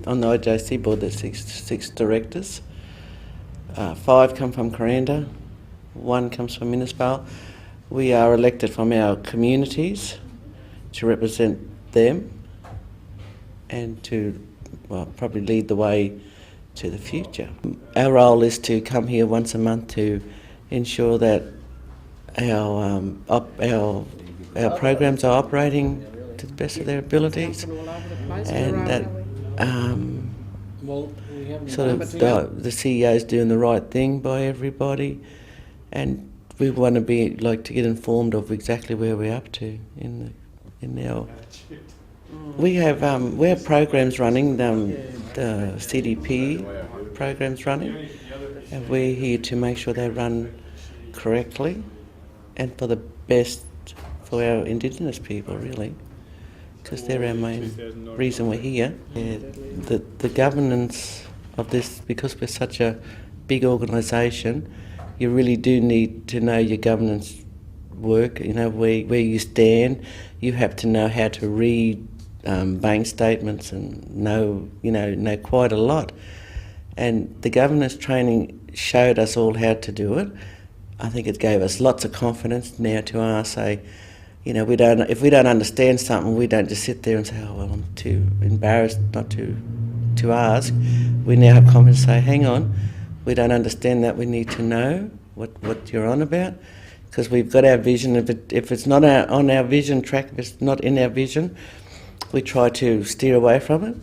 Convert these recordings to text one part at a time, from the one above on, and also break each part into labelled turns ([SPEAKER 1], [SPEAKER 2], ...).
[SPEAKER 1] on the IJC board, there's six directors. 5 come from Coranda, 1 comes from Innisfail. We are elected from our communities to represent them and to probably lead the way to the future. Our role is to come here once a month to ensure that our programs are operating to the best of their abilities, and that the CEO is doing the right thing by everybody, and we want to to get informed of exactly where we're up to in our. We have programs running, the CDP programs running, and we're here to make sure they run correctly and for the best for our Indigenous people, really, because they're our main reason we're here. The governance of this, because we're such a big organisation, you really do need to know your governance work, where you stand. You have to know how to read bank statements and know quite a lot. And the governance training showed us all how to do it. I think it gave us lots of confidence now to say, if we don't understand something, we don't just sit there and say, oh, well, I'm too embarrassed not to ask. We now have confidence to say, hang on, we don't understand that, we need to know what you're on about, because we've got our vision. If it's not on our vision track, if it's not in our vision, we try to steer away from it,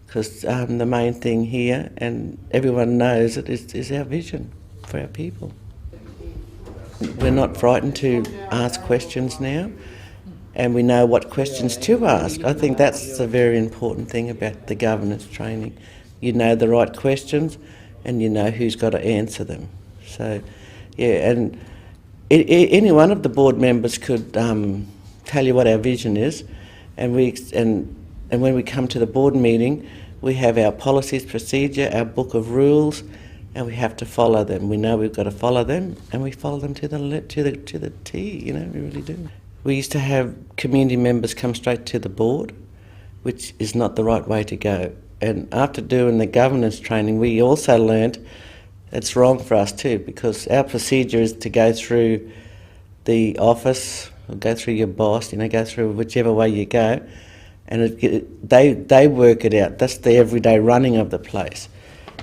[SPEAKER 1] because the main thing here, and everyone knows it, is our vision for our people. We're not frightened to ask questions now, and we know what questions to ask. I think that's a very important thing about the governance training. You know the right questions, and you know who's got to answer them. So, yeah, and any one of the board members could tell you what our vision is, and when we come to the board meeting, we have our policies, procedure, our book of rules, and we have to follow them. We know we've got to follow them, and we follow them to the T. We really do. We used to have community members come straight to the board, which is not the right way to go. And after doing the governance training, we also learnt it's wrong for us too, because our procedure is to go through the office, or go through your boss, go through whichever way you go, and they work it out. That's the everyday running of the place.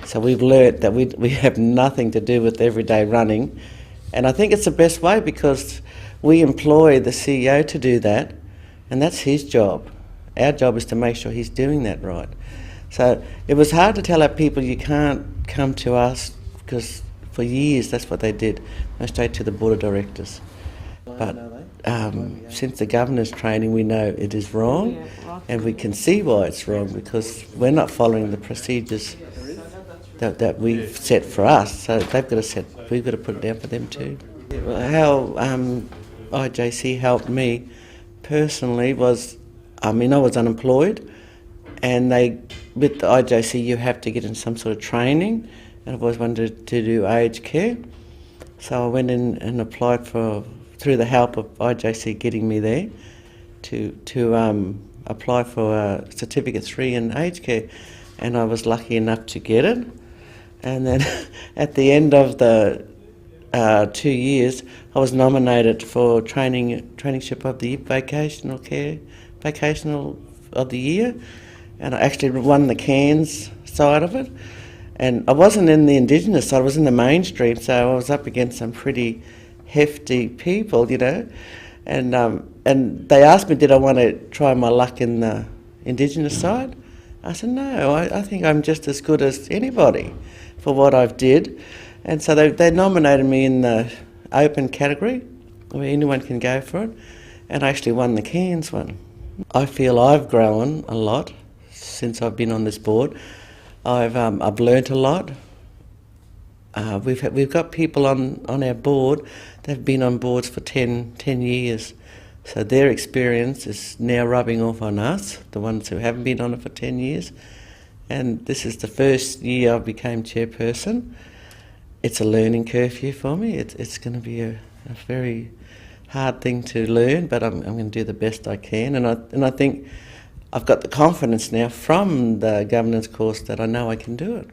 [SPEAKER 1] So we've learnt that we have nothing to do with everyday running, and I think it's the best way, because we employ the CEO to do that, and that's his job. Our job is to make sure he's doing that right. So it was hard to tell our people, you can't come to us, because for years that's what they did, go straight to the Board of Directors. But since the governance training, we know it is wrong, and we can see why it's wrong, because we're not following the procedures that we've set for us. So we've got to put it down for them too. How IJC helped me personally was, I was unemployed, and with the IJC you have to get in some sort of training, and I've always wanted to do aged care. So I went in and applied through the help of IJC getting me there, to apply for a Certificate 3 in aged care, and I was lucky enough to get it. And then at the end of the 2 years, I was nominated for traineeship of the vocational of the year, and I actually won the Cairns side of it. And I wasn't in the Indigenous side, I was in the mainstream, so I was up against some pretty hefty people, and they asked me, did I want to try my luck in the Indigenous side? I said, no, I think I'm just as good as anybody for what I've did. And so they nominated me in the open category, where anyone can go for it, and I actually won the Cairns one. I feel I've grown a lot since I've been on this board. I've learnt a lot. We've got people on our board that have been on boards for 10 years. So their experience is now rubbing off on us, the ones who haven't been on it for 10 years. And this is the first year I became chairperson. It's a learning curve here for me. It's going to be a very hard thing to learn, but I'm going to do the best I can. And I think I've got the confidence now from the governance course that I know I can do it.